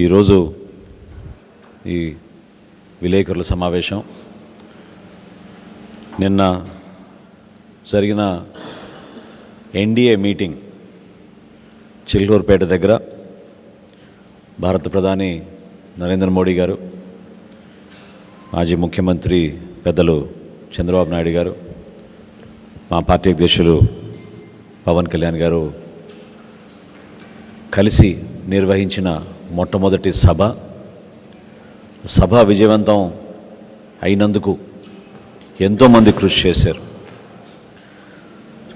ఈరోజు ఈ విలేకరుల సమావేశం నిన్న జరిగిన ఎన్డీఏ మీటింగ్ చిలకలూరుపేట దగ్గర భారత ప్రధాని నరేంద్ర మోడీ గారు, మాజీ ముఖ్యమంత్రి పెద్దలు చంద్రబాబు నాయుడు గారు, మా పార్టీ అధ్యక్షులు పవన్ కళ్యాణ్ గారు కలిసి నిర్వహించిన మొట్టమొదటి సభ విజయవంతం అయినందుకు ఎంతోమంది కృషి చేశారు.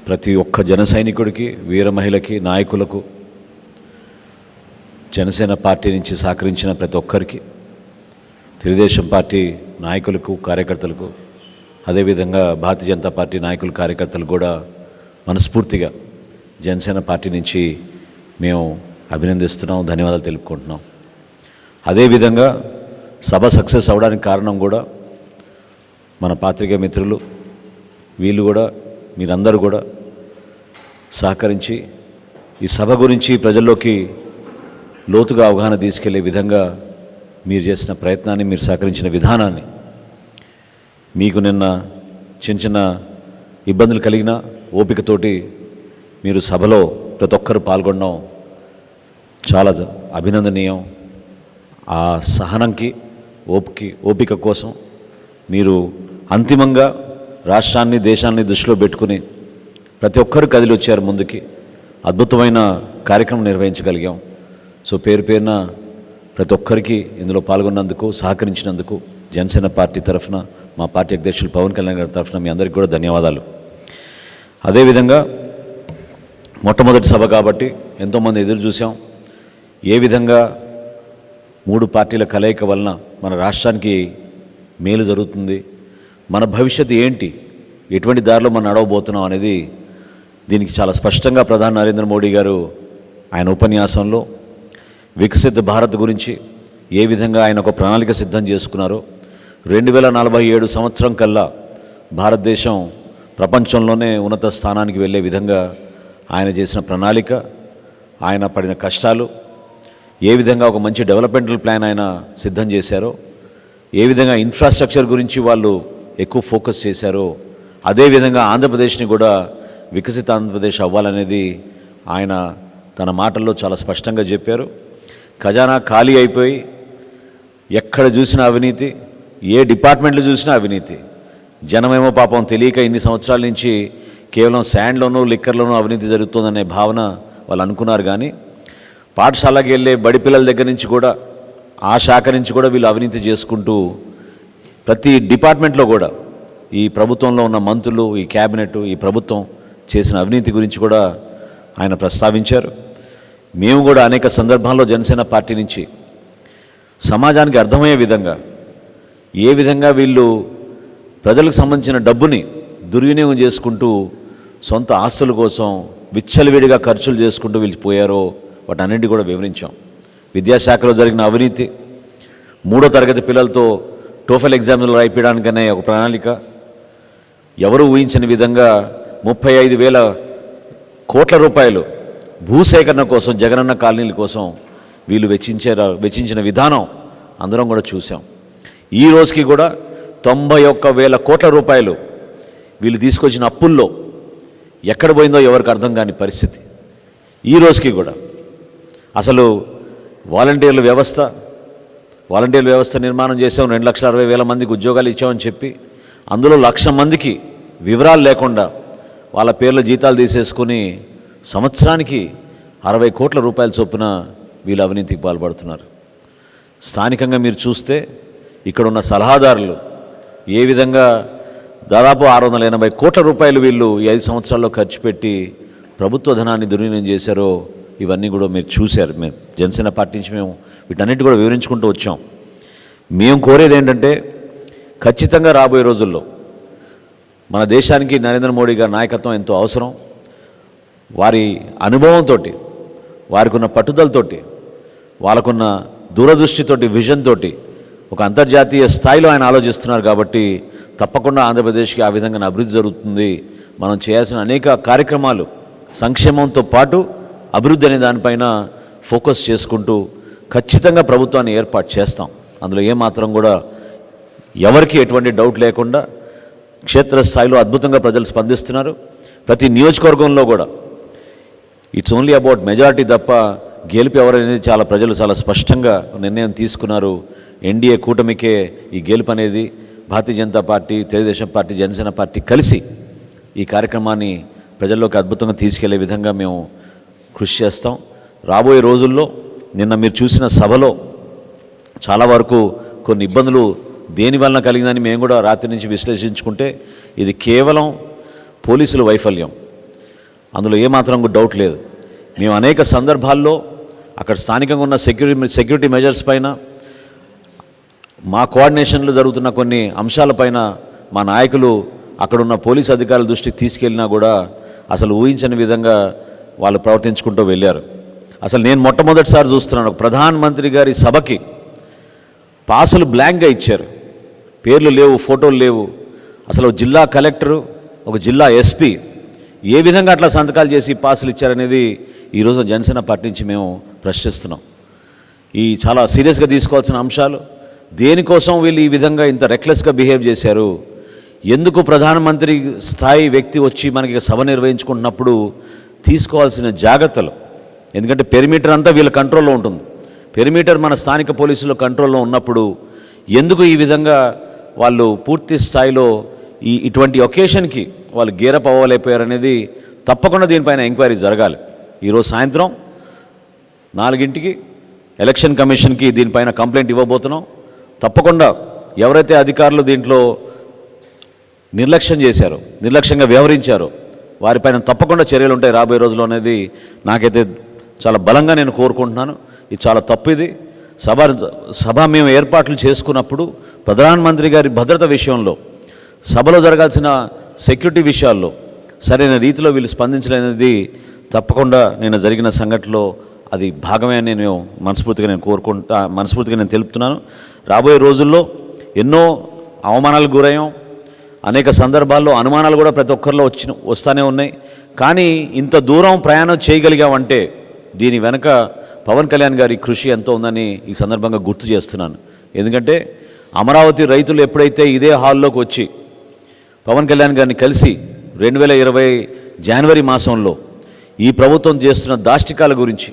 ప్రతి ఒక్క జన సైనికుడికి, వీర మహిళకి, నాయకులకు, జనసేన పార్టీ నుంచి సహకరించిన ప్రతి ఒక్కరికి, తెలుగుదేశం పార్టీ నాయకులకు, కార్యకర్తలకు, అదేవిధంగా భారతీయ జనతా పార్టీ నాయకులు, కార్యకర్తలు కూడా మనస్ఫూర్తిగా జనసేన పార్టీ నుంచి మేము అభినందిస్తున్నాం, ధన్యవాదాలు తెలుపుకుంటున్నాం. అదేవిధంగా సభ సక్సెస్ అవ్వడానికి కారణం కూడా మన పాత్రికేయ మిత్రులు, వీళ్ళు కూడా, మీరందరూ కూడా సహకరించి ఈ సభ గురించి ప్రజల్లోకి లోతుగా అవగాహన తీసుకెళ్లే విధంగా మీరు చేసిన ప్రయత్నాన్ని, మీరు సహకరించిన విధానాన్ని, మీకు నిన్న చిన్న చిన్న ఇబ్బందులు కలిగిన ఓపికతోటి మీరు సభలో ప్రతి ఒక్కరు పాల్గొనడం చాలా అభినందనీయం. ఆ సహనంకి, ఓపిక కోసం మీరు అంతిమంగా రాష్ట్రాన్ని, దేశాన్ని దృష్టిలో పెట్టుకుని ప్రతి ఒక్కరు కదిలి వచ్చారు ముందుకి. అద్భుతమైన కార్యక్రమం నిర్వహించగలిగాం. సో పేరున ప్రతి ఒక్కరికి ఇందులో పాల్గొన్నందుకు, సహకరించినందుకు జనసేన పార్టీ తరఫున, మా పార్టీ అధ్యక్షులు పవన్ కళ్యాణ్ గారి తరఫున మీ అందరికీ కూడా ధన్యవాదాలు. అదేవిధంగా మొట్టమొదటి సభ కాబట్టి ఎంతోమంది ఎదురు చూసాం. ఏ విధంగా 3 పార్టీల కలయిక వలన మన రాష్ట్రానికి మేలు జరుగుతుంది, మన భవిష్యత్తు ఏంటి, ఎటువంటి దారిలో మనం నడవబోతున్నాం అనేది దీనికి చాలా స్పష్టంగా ప్రధాని నరేంద్ర మోడీ గారు ఆయన ఉపన్యాసంలో వికసిత భారత్ గురించి ఏ విధంగా ఆయన ఒక ప్రణాళిక సిద్ధం చేసుకున్నారో, 2047 సంవత్సరం కల్లా భారతదేశం ప్రపంచంలోనే ఉన్నత స్థానానికి వెళ్ళే విధంగా ఆయన చేసిన ప్రణాళిక, ఆయన పడిన కష్టాలు, ఏ విధంగా ఒక మంచి డెవలప్మెంటల్ ప్లాన్ ఆయన సిద్ధం చేశారో, ఏ విధంగా ఇన్ఫ్రాస్ట్రక్చర్ గురించి వాళ్ళు ఎక్కువ ఫోకస్ చేశారో, అదేవిధంగా ఆంధ్రప్రదేశ్ని కూడా వికసిత ఆంధ్రప్రదేశ్ అవ్వాలనేది ఆయన తన మాటల్లో చాలా స్పష్టంగా చెప్పారు. ఖజానా ఖాళీ అయిపోయి ఎక్కడ చూసినా అవినీతి, ఏ డిపార్ట్మెంట్లో చూసినా అవినీతి. జనమేమో పాపం తెలియక ఇన్ని సంవత్సరాల నుంచి కేవలం శాండ్లోనూ, లిక్కర్లోనూ అవినీతి జరుగుతుందనే భావన వాళ్ళు అనుకున్నారు. కానీ పాఠశాలకి వెళ్ళే బడి పిల్లల దగ్గర నుంచి కూడా, ఆ శాఖ నుంచి కూడా వీళ్ళు అవినీతి చేసుకుంటూ ప్రతి డిపార్ట్మెంట్లో కూడా ఈ ప్రభుత్వంలో ఉన్న మంత్రులు, ఈ క్యాబినెట్, ఈ ప్రభుత్వం చేసిన అవినీతి గురించి కూడా ఆయన ప్రస్తావించారు. మేము కూడా అనేక సందర్భాల్లో జనసేన పార్టీ నుంచి సమాజానికి అర్థమయ్యే విధంగా, ఏ విధంగా వీళ్ళు ప్రజలకు సంబంధించిన డబ్బుని దుర్వినియోగం చేసుకుంటూ సొంత ఆస్తుల కోసం విచ్చలవిడిగా ఖర్చులు చేసుకుంటూ వీళ్ళు పోయారో వాటన్నింటినీ కూడా వివరించాం. విద్యాశాఖలో జరిగిన అవినీతి, 3వ తరగతి పిల్లలతో టోఫెల్ ఎగ్జామ్లు రాయిపించడానికనే ఒక ప్రణాళిక, ఎవరు ఊహించని విధంగా 35,000 కోట్ల రూపాయలు భూసేకరణ కోసం, జగనన్న కాలనీల కోసం వీళ్ళు వెచ్చించిన విధానం అందరం కూడా చూసాం. ఈ రోజుకి కూడా 91,000 కోట్ల రూపాయలు వీళ్ళు తీసుకొచ్చిన అప్పుల్లో ఎక్కడ పోయిందో ఎవరికి అర్థం కాని పరిస్థితి. ఈ రోజుకి కూడా అసలు వాలంటీర్ల వ్యవస్థ నిర్మాణం చేసాం, 2,60,000 మందికి ఉద్యోగాలు ఇచ్చామని చెప్పి అందులో 1,00,000 మందికి వివరాలు లేకుండా వాళ్ళ పేర్ల జీతాలు తీసేసుకొని సంవత్సరానికి 60 కోట్ల రూపాయల చొప్పున వీళ్ళు అవినీతికి పాల్పడుతున్నారు. స్థానికంగా మీరు చూస్తే ఇక్కడ ఉన్న సలహాదారులు ఏ విధంగా దాదాపు 680 కోట్ల రూపాయలు వీళ్ళు ఈ 5 సంవత్సరాల్లో ఖర్చు పెట్టి ప్రభుత్వ ధనాన్ని దుర్వినియోగం చేశారో ఇవన్నీ కూడా మీరు చూశారు. మేము జనసేన పార్టీ నుంచి మేము వీటన్నిటి కూడా వివరించుకుంటూ వచ్చాం. మేము కోరేది ఏంటంటే, ఖచ్చితంగా రాబోయే రోజుల్లో మన దేశానికి నరేంద్ర మోడీ గారి నాయకత్వం ఎంతో అవసరం. వారి అనుభవంతో, వారికి ఉన్న పట్టుదలతోటి, వాళ్ళకున్న దూరదృష్టితోటి, విజన్ తోటి ఒక అంతర్జాతీయ స్థాయిలో ఆయన ఆలోచిస్తున్నారు. కాబట్టి తప్పకుండా ఆంధ్రప్రదేశ్కి ఆ విధంగా అభివృద్ధి జరుగుతుంది. మనం చేయాల్సిన అనేక కార్యక్రమాలు సంక్షేమంతో పాటు అభివృద్ధి అనే దానిపైన ఫోకస్ చేసుకుంటూ ఖచ్చితంగా ప్రభుత్వాన్ని ఏర్పాటు చేస్తాం. అందులో ఏమాత్రం కూడా ఎవరికి ఎటువంటి డౌట్ లేకుండా క్షేత్రస్థాయిలో అద్భుతంగా ప్రజలు స్పందిస్తున్నారు. ప్రతి నియోజకవర్గంలో కూడా ఇట్స్ ఓన్లీ అబౌట్ మెజారిటీ తప్ప గెలుపు ఎవరనేది ప్రజలు చాలా స్పష్టంగా నిర్ణయం తీసుకున్నారు. ఎన్డీఏ కూటమికే ఈ గెలుపు అనేది. Bharatiya Janata party, Telugu Desam party, Janasena party కలిసి ఈ కార్యక్రమాన్ని ప్రజల్లోకి అద్భుతంగా తీసుకెళ్లే విధంగా మేము కృషి చేస్తాం. రాబోయే రోజుల్లో నిన్న మీరు చూసిన సభలో చాలా వరకు కొన్ని ఇబ్బందులు దేనివలన కలిగిందని మేము కూడా రాత్రి నుంచి విశ్లేషించుకుంటే ఇది కేవలం పోలీసుల వైఫల్యం, అందులో ఏమాత్రం డౌట్ లేదు. మేము అనేక సందర్భాల్లో అక్కడ స్థానికంగా ఉన్న సెక్యూరిటీ మెజర్స్ పైన, మా కోఆర్డినేషన్లో జరుగుతున్న కొన్ని అంశాలపైన మా నాయకులు అక్కడున్న పోలీసు అధికారుల దృష్టికి తీసుకెళ్ళినా కూడా అసలు ఊహించని విధంగా వాళ్ళు ప్రవర్తించుకుంటూ వెళ్ళారు. అసలు నేను మొట్టమొదటిసారి చూస్తున్నాను, ప్రధానమంత్రి గారి సభకి పాసులు బ్లాంక్గా ఇచ్చారు, పేర్లు లేవు, ఫోటోలు లేవు. అసలు జిల్లా కలెక్టరు, ఒక జిల్లా ఎస్పీ ఏ విధంగా అట్లా సంతకాలు చేసి పాసులు ఇచ్చారనేది ఈరోజు జనసేన పార్టీ నుంచి మేము ప్రశ్నిస్తున్నాం. ఈ చాలా సీరియస్గా తీసుకోవాల్సిన అంశాలు. దేనికోసం వీళ్ళు ఈ విధంగా ఇంత రెక్లెస్గా బిహేవ్ చేశారు? ఎందుకు ప్రధానమంత్రి స్థాయి వ్యక్తి వచ్చి మనకి సభ నిర్వహించుకుంటున్నప్పుడు తీసుకోవాల్సిన జాగ్రత్తలు? ఎందుకంటే పెరిమీటర్ అంతా వీళ్ళ కంట్రోల్లో ఉంటుంది. పెరిమీటర్ మన స్థానిక పోలీసుల కంట్రోల్లో ఉన్నప్పుడు ఎందుకు ఈ విధంగా వాళ్ళు పూర్తి స్థాయిలో ఇటువంటి ఒకేషన్కి వాళ్ళు గేరప్ అవ్వలేకపోయారనేది తప్పకుండా దీనిపైన ఎంక్వైరీ జరగాలి. ఈరోజు సాయంత్రం 4ంటికి ఎలక్షన్ కమిషన్కి దీనిపైన కంప్లైంట్ ఇవ్వబోతున్నాం. తప్పకుండా ఎవరైతే అధికారులు దీంట్లో నిర్లక్ష్యంగా వ్యవహరించారో వారిపైన తప్పకుండా చర్యలు ఉంటాయి రాబోయే రోజుల్లో అనేది నాకైతే చాలా బలంగా నేను కోరుకుంటున్నాను. ఇది చాలా తప్పు. ఇది సభ మేము ఏర్పాట్లు చేసుకున్నప్పుడు ప్రధానమంత్రి గారి భద్రత విషయంలో, సభలో జరగాల్సిన సెక్యూరిటీ విషయాల్లో సరైన రీతిలో వీళ్ళు స్పందించలేనిది తప్పకుండా నేను జరిగిన సంఘటనలో అది భాగమే అని నేను మనస్ఫూర్తిగా నేను తెలుపుతున్నాను. రాబోయే రోజుల్లో ఎన్నో అవమానాలకు గురయ్యాం. అనేక సందర్భాల్లో అనుమానాలు కూడా ప్రతి ఒక్కరిలో వస్తూనే ఉన్నాయి. కానీ ఇంత దూరం ప్రయాణం చేయగలిగామంటే దీని వెనక పవన్ కళ్యాణ్ గారి కృషి ఎంతో ఉందని ఈ సందర్భంగా గుర్తు చేస్తున్నాను. ఎందుకంటే అమరావతి రైతులు ఎప్పుడైతే ఇదే హాల్లోకి వచ్చి పవన్ కళ్యాణ్ గారిని కలిసి 2020 జనవరి మాసంలో ఈ ప్రభుత్వం చేస్తున్న దాష్టికాల గురించి,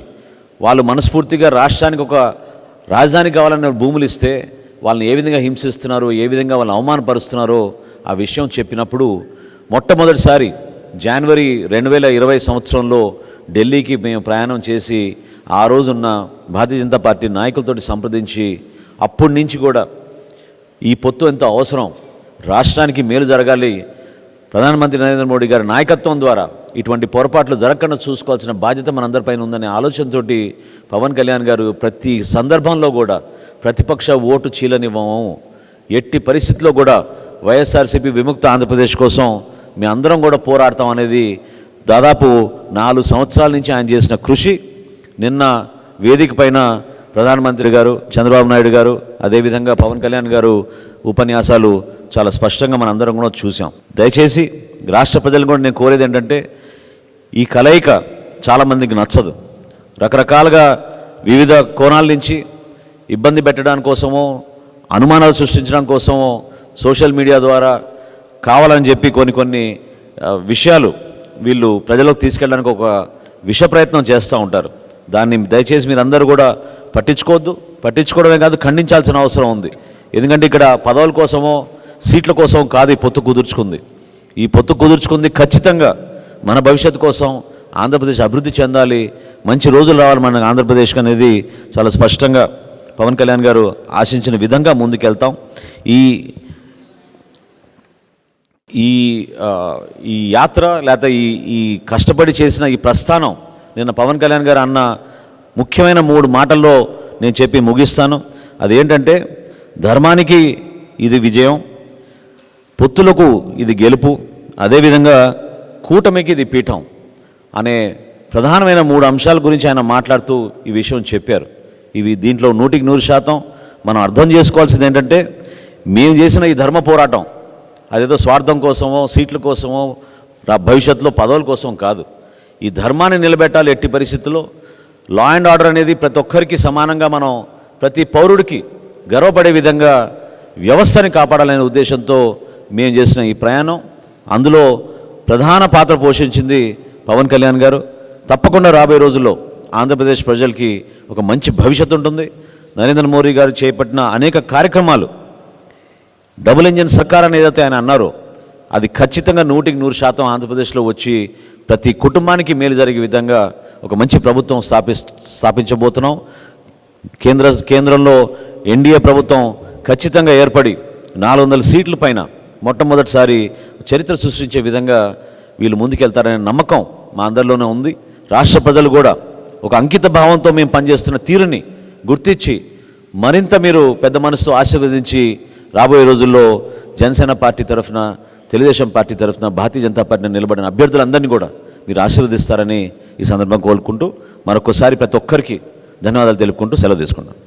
వాళ్ళు మనస్ఫూర్తిగా రాష్ట్రానికి ఒక రాజధాని కావాలన్న భూములు ఇస్తే వాళ్ళని ఏ విధంగా హింసిస్తున్నారో, ఏ విధంగా వాళ్ళని అవమానపరుస్తున్నారో ఆ విషయం చెప్పినప్పుడు మొట్టమొదటిసారి జనవరి 2020 సంవత్సరంలో ఢిల్లీకి మేము ప్రయాణం చేసి ఆ రోజున్న భారతీయ జనతా పార్టీ నాయకులతో సంప్రదించి అప్పటి నుంచి కూడా ఈ పొత్తు ఎంత అవసరం, రాష్ట్రానికి మేలు జరగాలి, ప్రధానమంత్రి నరేంద్ర మోడీ గారి నాయకత్వం ద్వారా ఇటువంటి పొరపాట్లు జరగకుండా చూసుకోవాల్సిన బాధ్యత మనందరిపైన ఉందనే ఆలోచనతోటి పవన్ కళ్యాణ్ గారు ప్రతి సందర్భంలో కూడా ప్రతిపక్ష ఓటు చీలనివ్వము, ఎట్టి పరిస్థితుల్లో కూడా వైఎస్ఆర్సీపీ విముక్త ఆంధ్రప్రదేశ్ కోసం మీ అందరం కూడా పోరాడతాం అనేది దాదాపు 4 సంవత్సరాల నుంచి ఆయన చేసిన కృషి. నిన్న వేదిక పైన ప్రధానమంత్రి గారు, చంద్రబాబు నాయుడు గారు, అదేవిధంగా పవన్ కళ్యాణ్ గారు ఉపన్యాసాలు చాలా స్పష్టంగా మన అందరం కూడా చూసాం. దయచేసి రాష్ట్ర ప్రజలు కూడా నేను కోరేది ఏంటంటే, ఈ కలయిక చాలామందికి నచ్చదు. రకరకాలుగా వివిధ కోణాల నుంచి ఇబ్బంది పెట్టడానికి కోసమో, అనుమానాలు సృష్టించడం కోసమో సోషల్ మీడియా ద్వారా కావాలని చెప్పి కొన్ని విషయాలు వీళ్ళు ప్రజలకు తీసుకెళ్ళడానికి ఒక విష ప్రయత్నం చేస్తూ ఉంటారు. దాన్ని దయచేసి మీరు అందరూ కూడా పట్టించుకోవడమే కాదు, ఖండించాల్సిన అవసరం ఉంది. ఎందుకంటే ఇక్కడ పదవుల కోసమో సీట్ల కోసం కాదు ఈ పొత్తు కుదుర్చుకుంది. ఈ పొత్తు కుదుర్చుకుంది ఖచ్చితంగా మన భవిష్యత్తు కోసం, ఆంధ్రప్రదేశ్ అభివృద్ధి చెందాలి, మంచి రోజులు రావాలి మన ఆంధ్రప్రదేశ్కి అనేది చాలా స్పష్టంగా పవన్ కళ్యాణ్ గారు ఆశించిన విధంగా ముందుకెళ్తాం. ఈ యాత్ర లేకపోతే ఈ కష్టపడి చేసిన ఈ ప్రస్థానం నిన్న పవన్ కళ్యాణ్ గారు అన్న ముఖ్యమైన 3 మాటల్లో నేను చెప్పి ముగిస్తాను. అదేంటంటే, ధర్మానికి ఇది విజయం, పొత్తులకు ఇది గెలుపు, అదేవిధంగా కూటమికి ఇది పీఠం అనే ప్రధానమైన 3 అంశాల గురించి ఆయన మాట్లాడుతూ ఈ విషయం చెప్పారు. ఇవి దీంట్లో 100% మనం అర్థం చేసుకోవాల్సింది ఏంటంటే, మేము చేసిన ఈ ధర్మ పోరాటం అదేదో స్వార్థం కోసమో సీట్ల కోసమో భవిష్యత్తులో పదవుల కోసం కాదు. ఈ ధర్మాన్ని నిలబెట్టాలి ఎట్టి పరిస్థితుల్లో. లా అండ్ ఆర్డర్ అనేది ప్రతి ఒక్కరికి సమానంగా మనం ప్రతి పౌరుడికి గర్వపడే విధంగా వ్యవస్థని కాపాడాలనే ఉద్దేశంతో మేము చేసిన ఈ ప్రయాణం, అందులో ప్రధాన పాత్ర పోషించింది పవన్ కళ్యాణ్ గారు. తప్పకుండా రాబోయే రోజుల్లో ఆంధ్రప్రదేశ్ ప్రజలకి ఒక మంచి భవిష్యత్తు ఉంటుంది. నరేంద్ర మోడీ గారు చేపట్టిన అనేక కార్యక్రమాలు, డబుల్ ఇంజిన్ సర్కార్ అని ఏదైతే ఆయన అన్నారో అది ఖచ్చితంగా 100% ఆంధ్రప్రదేశ్లో వచ్చి ప్రతి కుటుంబానికి మేలు జరిగే విధంగా ఒక మంచి ప్రభుత్వం స్థాపించబోతున్నాం. కేంద్రంలో ఎన్డీఏ ప్రభుత్వం ఖచ్చితంగా ఏర్పడి 400 సీట్ల పైన మొట్టమొదటిసారి చరిత్ర సృష్టించే విధంగా వీళ్ళు ముందుకెళ్తారనే నమ్మకం మా అందరిలోనే ఉంది. రాష్ట్ర ప్రజలు కూడా ఒక అంకిత భావంతో మేము పనిచేస్తున్న తీరుని గుర్తించి మరింత మీరు పెద్ద మనసుతో ఆశీర్వదించి రాబోయే రోజుల్లో జనసేన పార్టీ తరఫున, తెలుగుదేశం పార్టీ తరఫున, భారతీయ జనతా పార్టీని నిలబడిన అభ్యర్థులందరినీ కూడా మీరు ఆశీర్వదిస్తారని ఈ సందర్భంగా కోరుకుంటూ మరొకసారి ప్రతి ఒక్కరికి ధన్యవాదాలు తెలుపుకుంటూ సెలవు తీసుకుంటాం.